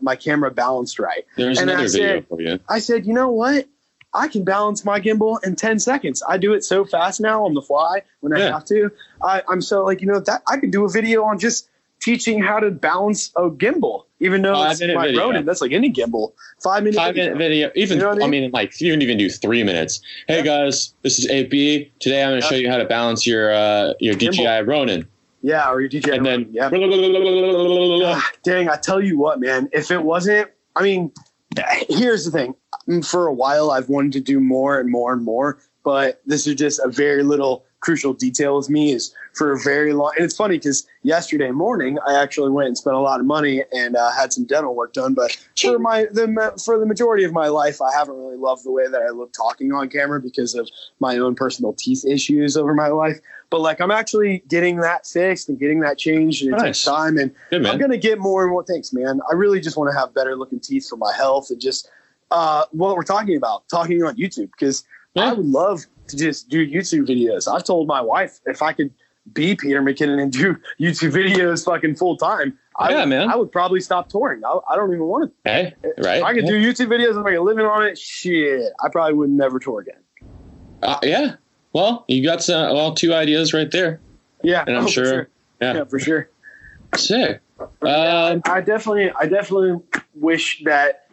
my camera balanced right." There's another video for you. I said, "You know what? I can balance my gimbal in 10 seconds. I do it so fast now on the fly when I have to. I'm so like, that I could do a video on just teaching how to balance a gimbal, even though it's my Ronin. That's like any gimbal. 5-minute video. Even, I mean, like you can even do 3 minutes. Hey guys, this is AB. Today I'm going to show you how to balance your DJI Ronin. Yeah, or your DJI and Ronin. Then, dang, I tell you what, man, if it wasn't, I mean, here's the thing. For a while, I've wanted to do more and more and more, but this is just a very little crucial detail with me is for a very long. And it's funny because yesterday morning, I actually went and spent a lot of money and had some dental work done. But for the majority of my life, I haven't really loved the way that I look talking on camera because of my own personal teeth issues over my life. But like, I'm actually getting that fixed and getting that changed, and it takes time. And I'm going to get more and more things, man. I really just want to have better looking teeth for my health and just what we're talking on YouTube, because I would love to just do YouTube videos. I've told my wife if I could be Peter McKinnon and do YouTube videos fucking full time, I would probably stop touring. I don't even want to. Hey, right. If I could do YouTube videos and make a living on it, shit, I probably would never tour again. Yeah. Well, you got 2 ideas right there. Yeah. And I'm sure Yeah, for sure. Sick. I definitely wish that,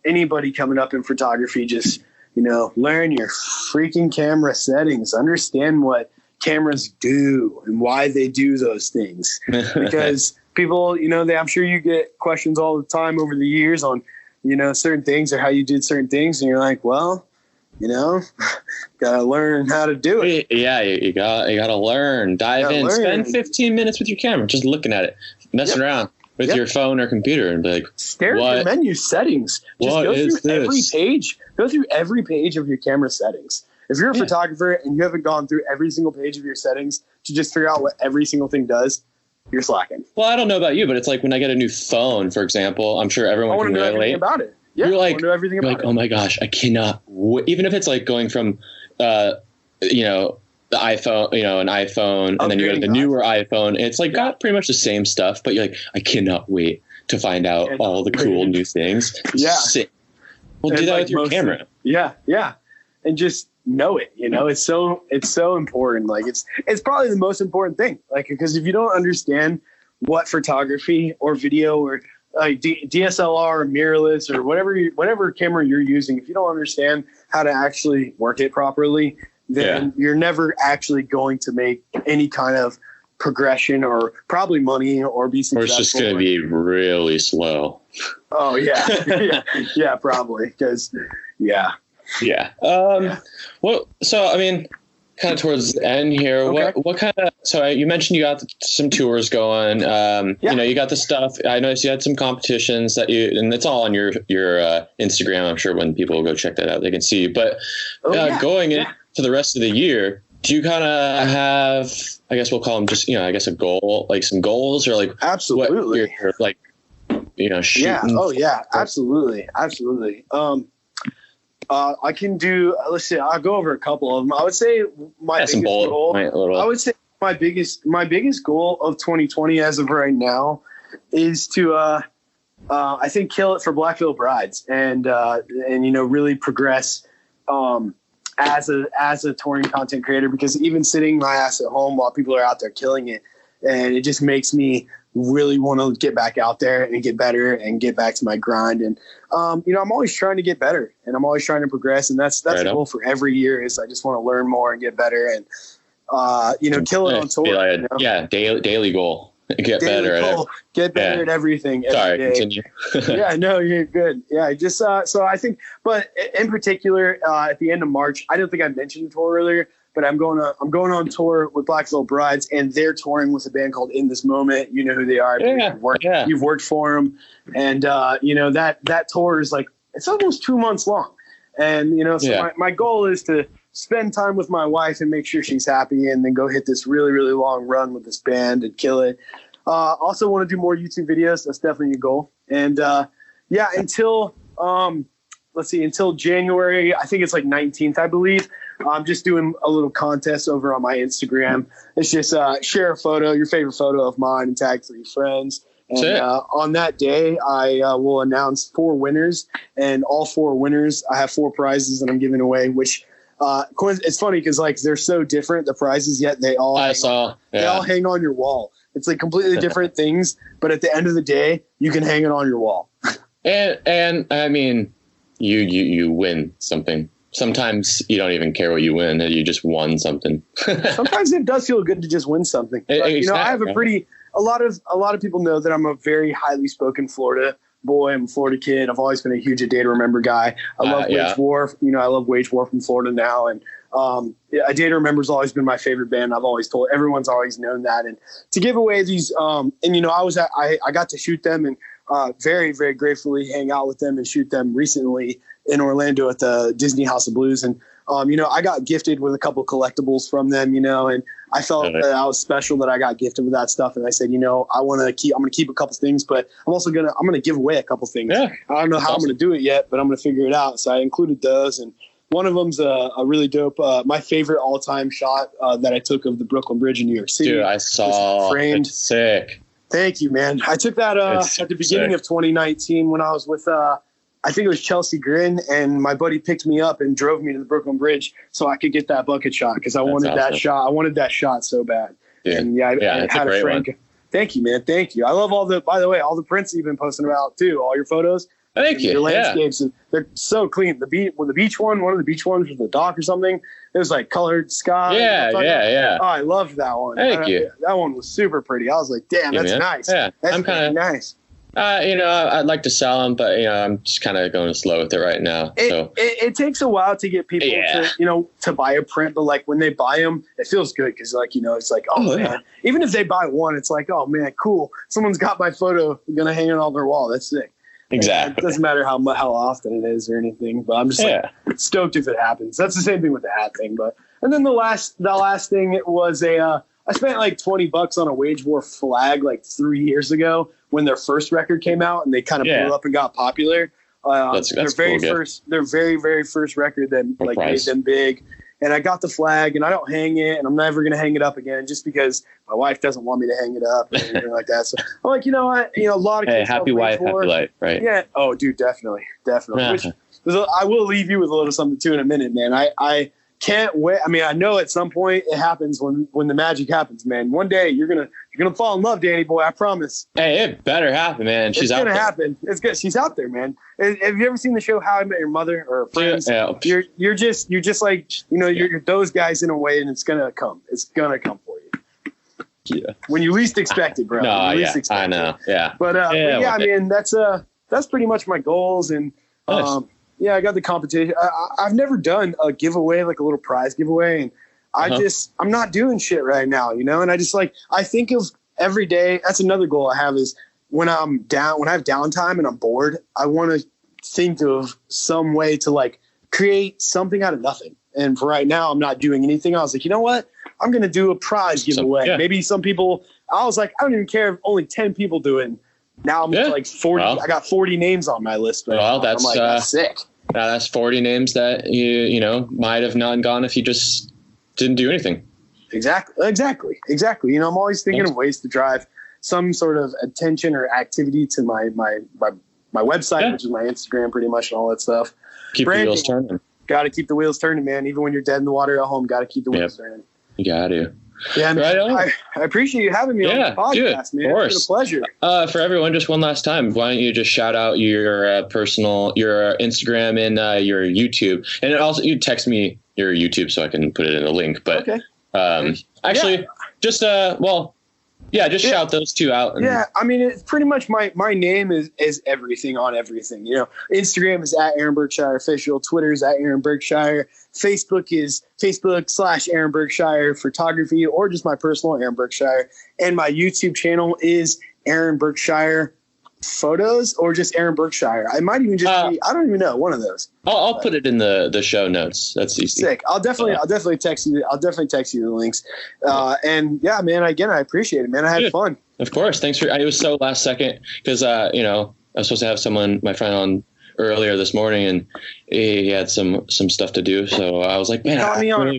anybody coming up in photography, just, learn your freaking camera settings, understand what cameras do and why they do those things. Because people, I'm sure you get questions all the time over the years on, certain things or how you did certain things. And you're like, well, gotta learn how to do it. Yeah, you gotta learn. Dive in. Spend 15 minutes with your camera, just looking at it, messing around with your phone or computer, and be like, stare at your menu settings. Just go through every page. Go through every page of your camera settings. If you're a photographer and you haven't gone through every single page of your settings to just figure out what every single thing does, you're slacking. Well, I don't know about you, but it's like when I get a new phone, for example, I'm sure everyone can relate about it. Yeah, you're like, know everything about it. Oh my gosh, I cannot even if it's like going from, the iPhone, an iPhone, and then you go to the newer iPhone. It's like got pretty much the same stuff, but you're like, I cannot wait to find out all the cool new things. Yeah. Well, do that with your camera. Yeah. And just know it, it's so important. Like it's probably the most important thing. Like, because if you don't understand what photography or video or like DSLR or mirrorless or whatever camera you're using, if you don't understand how to actually work it properly, then you're never actually going to make any kind of progression or probably money or be successful. Or it's just going to be really slow. Oh yeah. Yeah, probably. Because Yeah. Well, so, I mean, kind of towards the end here, okay. What kind of, so you mentioned you got some tours going, you got the stuff. I noticed you had some competitions and it's all on your Instagram. I'm sure when people go check that out, they can see, but going into the rest of the year, do you kind of have, I guess we'll call them just, I guess a goal, like some goals or like, absolutely. What you're like, shooting. Yeah. Oh yeah, absolutely. I can do, let's see, I'll go over a couple of them. I would say my biggest goal, I would say my biggest goal of 2020 as of right now is to, I think kill it for Blackville Brides and really progress, as a touring content creator, because even sitting my ass at home while people are out there killing it, and it just makes me really want to get back out there and get better and get back to my grind. And, I'm always trying to get better and I'm always trying to progress. And that's a goal for every year is I just want to learn more and get better and, kill it on tour. Yeah. Daily goal. Get better at everything. Sorry, continue. Yeah, no, you're good. Yeah, just so I think, but in particular, at the end of March, I don't think I mentioned the tour earlier, but I'm going on tour with Blackville Brides, and they're touring with a band called In This Moment. You know who they are. You've worked for them, and that tour is like it's almost 2 months long, and my goal is to spend time with my wife and make sure she's happy, and then go hit this really, really long run with this band and kill it. Also want to do more YouTube videos. That's definitely a goal. And until January, I think it's like 19th, I believe. I'm just doing a little contest over on my Instagram. It's just share a photo, your favorite photo of mine, and tag 3 friends. And on that day, I will announce 4 winners, and all 4 winners, I have 4 prizes that I'm giving away, which it's funny because like they're so different, the prizes, yet they all hang on your wall. It's like completely different things, but at the end of the day, you can hang it on your wall. And I mean, you win something. Sometimes you don't even care what you win; you just won something. Sometimes it does feel good to just win something. But, I have a lot of people know that I'm a very highly spoken Florida boy. I'm a Florida kid. I've always been a huge A Day to Remember guy. I love Wage War. I love Wage War from Florida now. And A Day to Remember has always been my favorite band. I've always told everyone's always known that. And to give away these, I got to shoot them and very, very gratefully hang out with them and shoot them recently in Orlando at the Disney House of Blues. And, I got gifted with a couple collectibles from them, and I felt that I was special that I got gifted with that stuff. And I said, I'm going to keep a couple things, but I'm going to give away a couple things. Yeah. I don't know how I'm going to do it yet, but I'm going to figure it out. So I included those. And one of them's a really dope, my favorite all time shot that I took of the Brooklyn Bridge in New York City. Dude, I saw framed. It's sick. Thank you, man. I took that at the beginning of 2019 when I was with, I think it was Chelsea Grin, and my buddy picked me up and drove me to the Brooklyn Bridge so I could get that bucket shot because I wanted that shot. I wanted that shot so bad. Yeah. And I had a friend. Thank you, man. Thank you. I love by the way, all the prints you've been posting about too, all your photos. Thank you. Your landscapes, they're so clean. The beach one of the beach ones was the dock or something. It was like colored sky. Yeah. Oh, I loved that one. Thank you. That one was super pretty. I was like, damn, that's nice. Yeah, that's I'm kind of nice. I'd like to sell them, but I'm just kind of going slow with it right now. It takes a while to get people to buy a print, but like when they buy them, it feels good because it's like, man. Even if they buy one, it's like, oh man, cool. Someone's got my photo, gonna hang it on their wall. That's sick. Exactly. It doesn't matter how often it is or anything, but I'm just like stoked if it happens. That's the same thing with the hat thing, and then the last thing, it was I spent like $20 on a Wage War flag like 3 years ago when their first record came out and they kind of blew up and got popular. That's their very very first record that like made them big. And I got the flag and I don't hang it and I'm never going to hang it up again just because my wife doesn't want me to hang it up or anything like that. So I'm like, you know what? A lot of kids happy wife, happy life, right? Yeah. Oh, dude, definitely. Which, I will leave you with a little something too in a minute, man. I can't wait. I mean, I know at some point it happens when the magic happens, man. One day you're gonna fall in love, Danny boy. I promise. Hey, it better happen, man. She's out there. It's gonna happen. It's good. She's out there, man. Have you ever seen the show How I Met Your Mother or Friends? Yeah. You're just like you're those guys in a way, and it's gonna come. It's gonna come for you. Yeah. When you least expect it, bro. No, I know. Yeah. But I mean, that's pretty much my goals and. Nice. I got the competition. I've never done a giveaway, like a little prize giveaway. And I'm not doing shit right now, and I just I think of every day. That's another goal I have is when I have downtime and I'm bored, I want to think of some way to create something out of nothing. And for right now, I'm not doing anything. I was like, you know what? I'm going to do a prize giveaway. Maybe some people, I was like, I don't even care if only 10 people do it. Now I'm like 40. Well, I got 40 names on my list. Right now. That's sick. Now that's 40 names that you might have not gone if you just didn't do anything. Exactly. I'm always thinking of ways to drive some sort of attention or activity to my website, which is my Instagram, pretty much, and all that stuff. Keep the wheels turning. Got to keep the wheels turning, man. Even when you're dead in the water at home, got to keep the wheels turning. You got to. Yeah, man, I appreciate you having me on the podcast, man. Of course. It's been a pleasure. For everyone, just one last time, why don't you just shout out your your Instagram and your YouTube, and also you text me your YouTube so I can put it in a link. But just shout those two out. I mean, it's pretty much my name is everything on everything. Instagram is @Aaron Berkshire official. Twitter is @Aaron Berkshire. Facebook is Facebook/Aaron Berkshire photography, or just my personal Aaron Berkshire. And my YouTube channel is Aaron Berkshire photos, or just Aaron Berkshire. I might even just be, I don't even know, one of those. I'll put it in the show notes. That's easy. Sick. I'll definitely text you. I'll definitely text you the links. And yeah, man, again, I appreciate it, man. I had fun. Of course. Thanks it was so last second because I was supposed to have my friend on earlier this morning and he had some stuff to do. So I was like, man, you caught me on a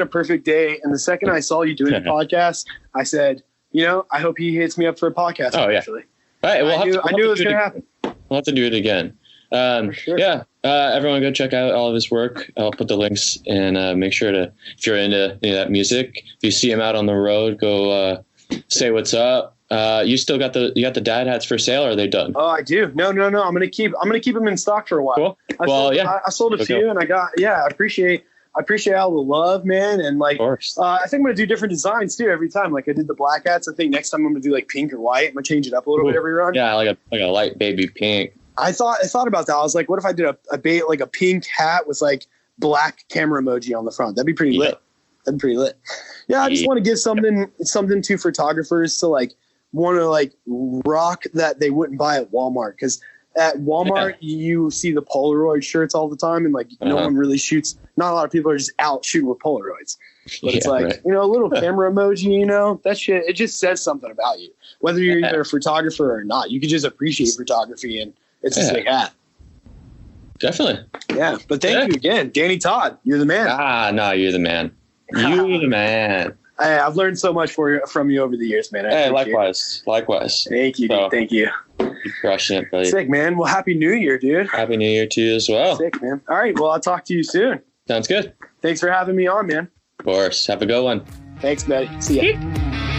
perfect day. And the second I saw you doing the podcast, I said, I hope he hits me up for a podcast. Oh, eventually. Yeah. All right. I knew it was going to happen. We'll have to do it again. For sure. Yeah. Everyone go check out all of his work. I'll put the links and make sure to, if you're into any of that music, if you see him out on the road, go say what's up. You still got the dad hats for sale, or are they done? Oh, I do. No. I'm gonna keep them in stock for a while. Cool. I sold a few, and I got. I appreciate all the love, man, and I think I'm gonna do different designs too every time. Like I did the black hats. I think next time I'm gonna do pink or white. I'm gonna change it up a little bit every run. Yeah, like a light baby pink. I thought about that. I was like, what if I did a pink hat with black camera emoji on the front? That'd be pretty lit. Yeah, I just want to give something to photographers to want to rock that they wouldn't buy at Walmart, because at Walmart you see the Polaroid shirts all the time, and no one really shoots. Not a lot of people are just out shooting with Polaroids, but it's a little camera emoji. That shit, it just says something about you, whether you're either a photographer or not. You can just appreciate photography, and it's a sick hat. Definitely. Yeah, but thank you again, Danny Todd. You're the man. No, you're the man. You're the man. Hey, I've learned so much from you over the years, man. Likewise. Thank you, dude. Thank you. You're crushing it, buddy. Sick, man. Well, Happy New Year, dude. Happy New Year to you as well. Sick, man. All right. Well, I'll talk to you soon. Sounds good. Thanks for having me on, man. Of course. Have a good one. Thanks, buddy. See ya.